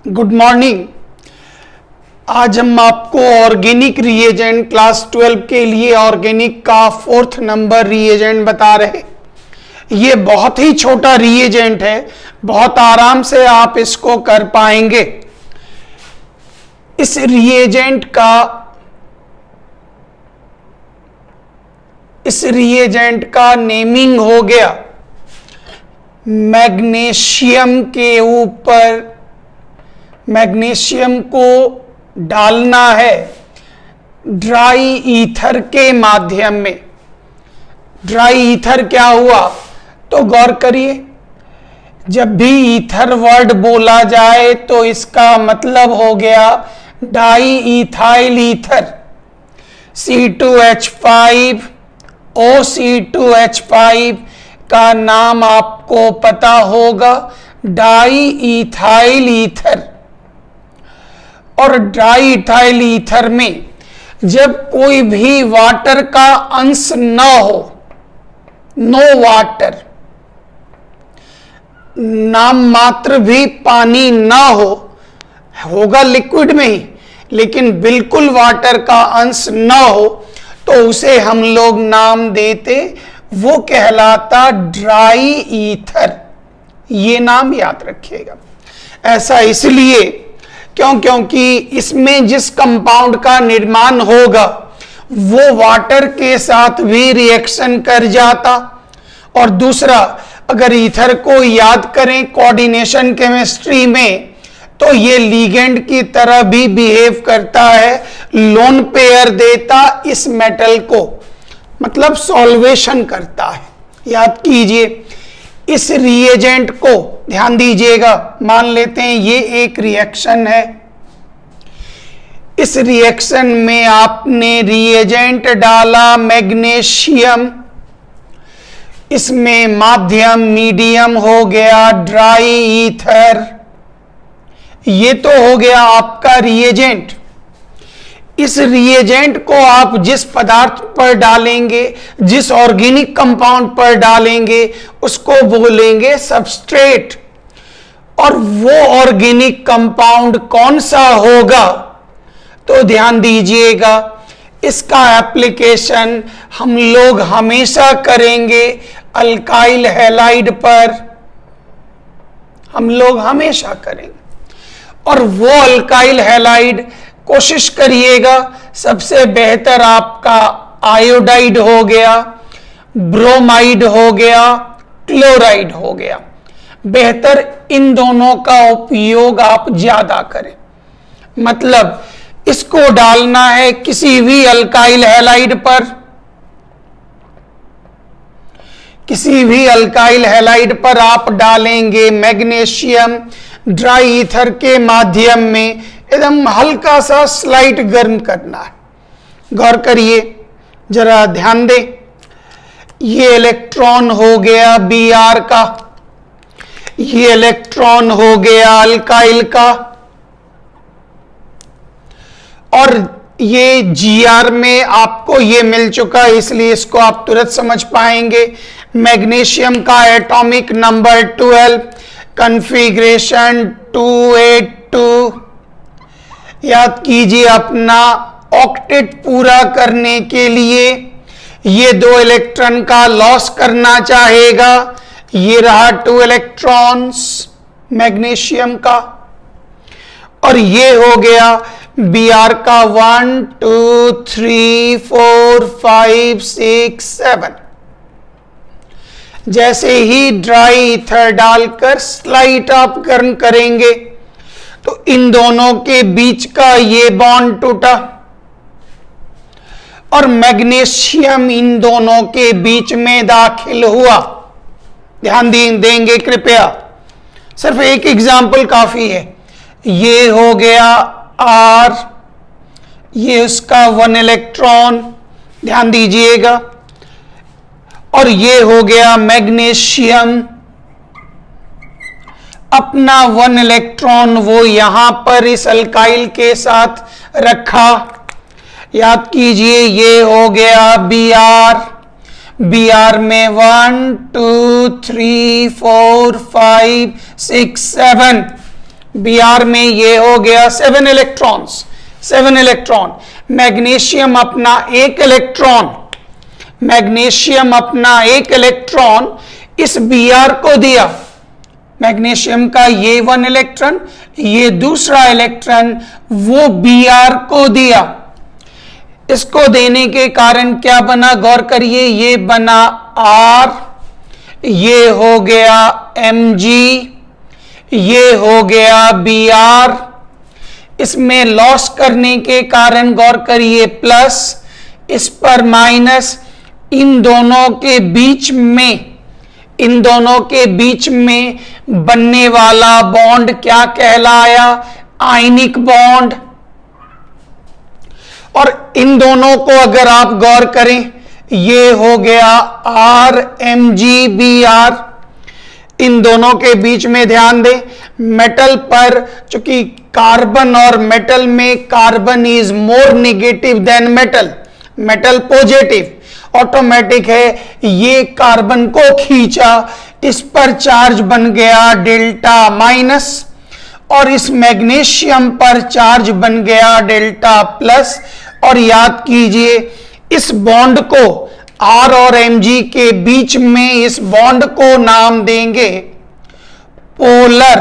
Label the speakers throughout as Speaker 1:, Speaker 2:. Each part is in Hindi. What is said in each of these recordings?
Speaker 1: Good morning. आज हम आपको ऑर्गेनिक रिएजेंट क्लास 12 के लिए ऑर्गेनिक का 4th नंबर रिएजेंट बता रहे। ये बहुत ही छोटा रिएजेंट है, बहुत आराम से आप इसको कर पाएंगे। इस रिएजेंट का नेमिंग हो गया मैग्नीशियम के ऊपर। मैग्नीशियम को डालना है ड्राई ईथर के माध्यम में। ड्राई ईथर क्या हुआ तो गौर करिए, जब भी ईथर वर्ड बोला जाए तो इसका मतलब हो गया die ethyl ether. C2H5 OC2H5 का नाम आपको पता होगा डाई ईथाइल ईथर। और डाई ईथाइल ईथर में जब कोई भी वाटर का अंश न हो, नो वाटर, नाम मात्र भी पानी ना हो, होगा लिक्विड में ही, लेकिन बिल्कुल वाटर का अंश ना हो तो उसे हम लोग नाम देते, वो कहलाता ड्राई ईथर। ये नाम याद रखिएगा। ऐसा इसलिए क्योंकि इसमें जिस कंपाउंड का निर्माण होगा वो वाटर के साथ भी रिएक्शन कर जाता। और दूसरा, अगर ईथर को याद करें कोऑर्डिनेशन केमिस्ट्री में, तो ये लिगेंड की तरह भी बिहेव करता है, लोन पेयर देता इस मेटल को, मतलब सॉल्वेशन करता है। याद कीजिए, इस रिएजेंट को ध्यान दीजिएगा, मान लेते हैं ये एक रिएक्शन है। इस रिएक्शन में आपने रिएजेंट डाला मैग्नीशियम, इसमें माध्यम मीडियम हो गया ड्राई ईथर। ये तो हो गया आपका रिएजेंट। इस रिएजेंट को आप जिस पदार्थ पर डालेंगे, जिस ऑर्गेनिक कंपाउंड पर डालेंगे, उसको बोलेंगे सबस्ट्रेट। और वो ऑर्गेनिक कंपाउंड कौन सा होगा तो ध्यान दीजिएगा, इसका एप्लीकेशन हम लोग हमेशा करेंगे अल्काइल हैलाइड पर, हम लोग हमेशा करेंगे। और वो अल्काइल हैलाइड कोशिश करिएगा, सबसे बेहतर आपका आयोडाइड हो गया, ब्रोमाइड हो गया, क्लोराइड हो गया। बेहतर इन दोनों का उपयोग आप ज्यादा करें। मतलब इसको डालना है किसी भी अल्काइल हैलाइड पर, किसी भी अल्काइल हैलाइड पर आप डालेंगे मैग्नीशियम ड्राई ईथर के माध्यम में, एकदम हल्का सा स्लाइट गर्म करना है। गौर करिए, जरा ध्यान दें, ये इलेक्ट्रॉन हो गया Br का, ये इलेक्ट्रॉन हो गया अल्काइल का, और ये Gr में आपको ये मिल चुका है, इसलिए इसको आप तुरंत समझ पाएंगे। मैग्नीशियम का एटॉमिक नंबर 12, कॉन्फ़िगरेशन 282। याद कीजिए, अपना ऑक्टेट पूरा करने के लिए ये 2 इलेक्ट्रॉन का लॉस करना चाहेगा। ये रहा 2 इलेक्ट्रॉन्स मैग्नीशियम का, और ये हो गया Br का 1 2 3 4 5 6 7। जैसे ही ड्राई ईथर डालकर स्लाइट आप गर्म करेंगे तो इन दोनों के बीच का ये बॉन्ड टूटा, और मैग्नीशियम इन दोनों के बीच में दाखिल हुआ। ध्यान देंगे कृपया, सिर्फ एक एग्जाम्पल काफी है। ये हो गया R, ये उसका 1 इलेक्ट्रॉन, ध्यान दीजिएगा, और ये हो गया मैग्नीशियम, अपना 1 इलेक्ट्रॉन वो यहां पर इस अल्काइल के साथ रखा। याद कीजिए, ये हो गया Br में 1 2 3 4 5 6 7 Br में ये हो गया 7 इलेक्ट्रॉन्स, 7 इलेक्ट्रॉन। मैग्नीशियम अपना एक इलेक्ट्रॉन, मैग्नीशियम अपना एक इलेक्ट्रॉन इस Br को दिया। मैग्नीशियम का ये 1 इलेक्ट्रॉन, ये दूसरा इलेक्ट्रॉन वो Br को दिया। इसको देने के कारण क्या बना, गौर करिए, ये बना R, ये हो गया Mg, ये हो गया Br। इसमें लॉस करने के कारण गौर करिए प्लस, इस पर माइनस, इन दोनों के बीच में, इन दोनों के बीच में बनने वाला बॉन्ड क्या कहलाया, आयनिक बॉन्ड। और इन दोनों को अगर आप गौर करें, ये हो गया RMgBr। इन दोनों के बीच में ध्यान दें, मेटल पर, चूंकि कार्बन और मेटल में carbon is more negative than metal, metal positive, automatic है, ये कार्बन को खींचा, इस पर चार्ज बन गया डेल्टा माइनस, और इस मैग्नीशियम पर चार्ज बन गया डेल्टा प्लस। और याद कीजिए, इस बॉन्ड को R और Mg के बीच में इस बॉन्ड को नाम देंगे पोलर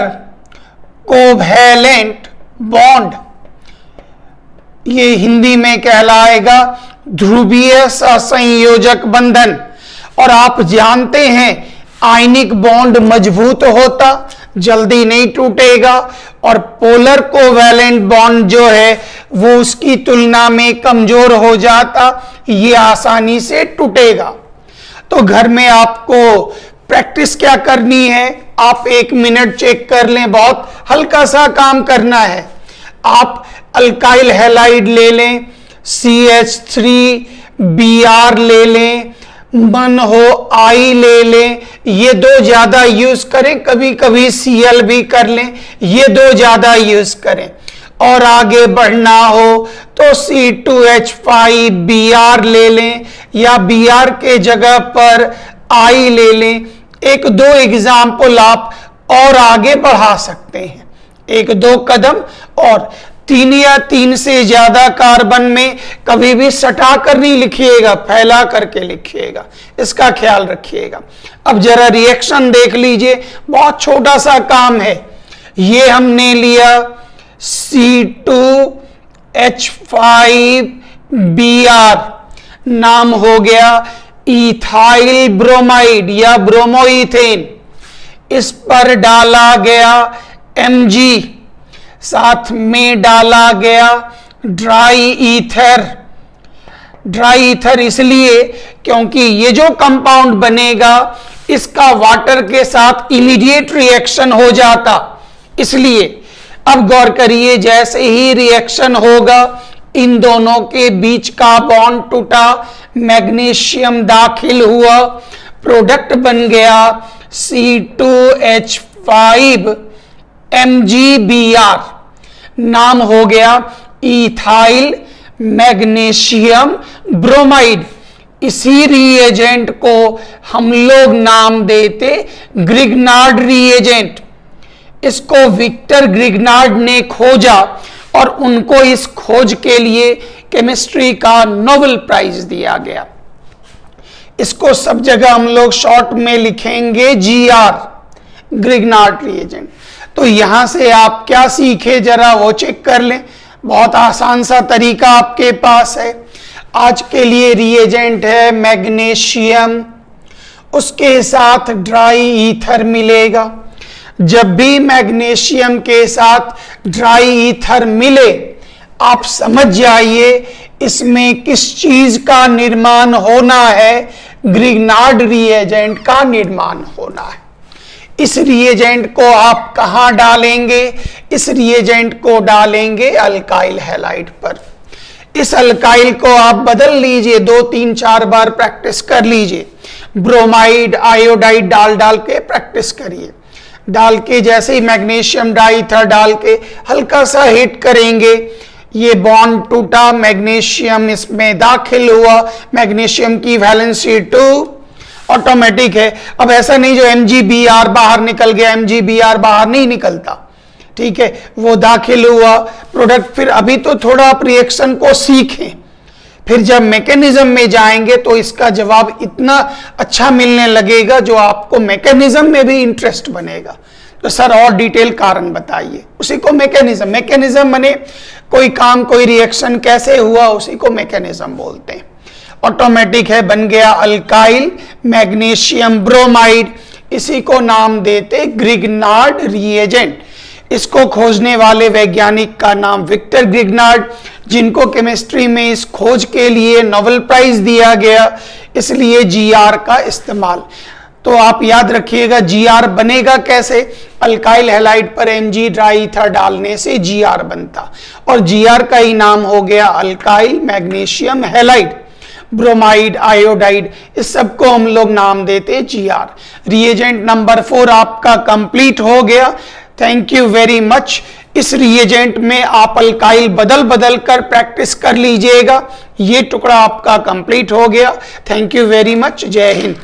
Speaker 1: कोवैलेंट बॉन्ड। ये हिंदी में कहलाएगा ध्रुवीय सहसंयोजक बंधन। और आप जानते हैं आयनिक बॉन्ड मजबूत होता, जल्दी नहीं टूटेगा, और पोलर कोवैलेंट बॉन्ड जो है वो उसकी तुलना में कमजोर हो जाता, ये आसानी से टूटेगा। तो घर में आपको प्रैक्टिस क्या करनी है, आप 1 मिनट चेक कर लें, बहुत हल्का सा काम करना है। आप अल्काइल हैलाइड ले लें, CH3Br ले लें, मन हो I ले लें, ये 2 ज्यादा यूज करें, कभी कभी Cl भी कर लें, ये 2 ज्यादा यूज करें। और आगे बढ़ना हो तो C2H5Br ले लें, या Br के जगह पर I ले लें। 1-2 एग्जाम्पल आप और आगे बढ़ा सकते हैं, 1-2 कदम। और 3 या 3 से ज्यादा कार्बन में कभी भी सटा कर नहीं लिखिएगा, फैला करके लिखिएगा, इसका ख्याल रखिएगा। अब जरा रिएक्शन देख लीजिए, बहुत छोटा सा काम है। ये हमने लिया C2H5Br, नाम हो गया इथाइल ब्रोमाइड या ब्रोमोइथेन। इस पर डाला गया Mg, साथ में डाला गया ड्राई ईथर। ड्राई ईथर इसलिए क्योंकि ये जो कंपाउंड बनेगा इसका वाटर के साथ इमीडिएट रिएक्शन हो जाता, इसलिए। अब गौर करिए, जैसे ही रिएक्शन होगा इन दोनों के बीच का बॉन्ड टूटा, मैग्नीशियम दाखिल हुआ, प्रोडक्ट बन गया C2H5MgBr, नाम हो गया इथाइल मैग्नीशियम ब्रोमाइड। इसी रिएजेंट को हम लोग नाम देते ग्रिग्नार्ड रिएजेंट। इसको विक्टर ग्रिग्नार्ड ने खोजा और उनको इस खोज के लिए केमिस्ट्री का नोबेल प्राइज दिया गया। इसको सब जगह हम लोग शॉर्ट में लिखेंगे GR, ग्रिग्नार्ड रिएजेंट। तो यहां से आप क्या सीखे जरा वो चेक कर लें, बहुत आसान सा तरीका आपके पास है। आज के लिए रिएजेंट है मैग्नीशियम, उसके साथ ड्राई ईथर मिलेगा। जब भी मैग्नीशियम के साथ ड्राई ईथर मिले, आप समझ जाइए इसमें किस चीज का निर्माण होना है, ग्रिग्नार्ड रिएजेंट का निर्माण होना है। इस रिएजेंट को आप कहां डालेंगे, इस रिएजेंट को डालेंगे अल्काइल हैलाइड पर। इस अल्काइल को आप बदल लीजिए, 2-3-4 बार प्रैक्टिस कर लीजिए। ब्रोमाइड आयोडाइड डाल डाल के प्रैक्टिस करिए। डाल के जैसे ही मैग्नीशियम डाईथर डाल के हल्का सा हिट करेंगे, ये बॉन्ड टूटा, मैग्नीशियम इसमें दाखिल हुआ, मैग्नीशियम की वैलेंसी 2, ऑटोमेटिक है। अब ऐसा नहीं जो MgBr बाहर निकल गया, MgBr बाहर नहीं निकलता, ठीक है, वो दाखिल हुआ प्रोडक्ट, फिर अभी तो थोड़ा आप रिएक्शन को सीखें, फिर जब मैकेनिज्म में जाएंगे तो इसका जवाब इतना अच्छा मिलने लगेगा जो आपको मैकेनिज्म में भी इंटरेस्ट बनेगा। तो सर और डिटेल कारण बताइए, उसी को मैकेनिज्म माने कोई काम कोई रिएक्शन कैसे हुआ, उसी को मैकेनिज्म बोलते हैं। ऑटोमेटिक है, बन गया अल्काइल मैग्नीशियम ब्रोमाइड, इसी को नाम देते ग्रिग्नार्ड रिएजेंट। इसको खोजने वाले वैज्ञानिक का नाम विक्टर ग्रिग्नार्ड, जिनको केमिस्ट्री में इस खोज के लिए नोबेल प्राइज दिया गया, इसलिए जीआर का इस्तेमाल। तो आप याद रखिएगा जीआर बनेगा कैसे, अल्काइल हैलाइड पर Mg ड्राई ईथर डालने से जीआर बनता, और जीआर का ही नाम हो गया alkyl magnesium halide, bromide, iodide, इस सब को हम लोग नाम देते जीआर। रिएजेंट नंबर 4 आपका कंप्लीट हो गया। Thank you very much. इस रिएजेंट में आप अल्काइल बदल बदल कर प्रैक्टिस कर लीजिएगा। ये टुकड़ा आपका कंप्लीट हो गया। Thank you very much. जय हिंद।